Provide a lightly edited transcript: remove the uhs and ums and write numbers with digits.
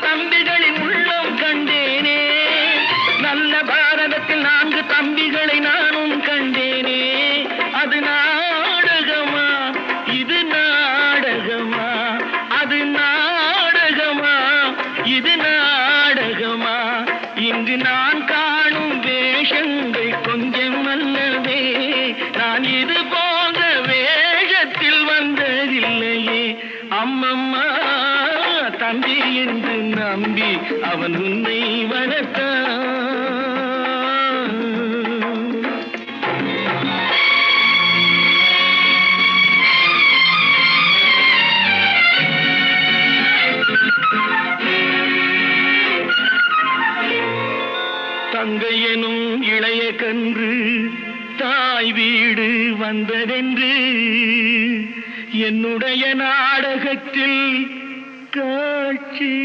தம்பிகளின் உள்ளம் கண்டேனே, நல்ல பாரதத்தில் 4 தம்பிகளை நானும் கண்டேனே. அது நாடகமா, இது நாடகமா, அது நாடகமா, இது நாடகமா. இங்கு நான் காணும் வேஷங்கள் கொஞ்சம் அல்லவே, நான் இது போன்ற வேஷத்தில் வந்ததில்லையே. அம்மம்மா தம்பி என்று நம்பி அவன் உன்னை வளர்த்தான். தங்கை எனும் இளைய கன்று தாய் வீடு வந்ததென்று என்னுடைய நாடகத்தில் காட்சி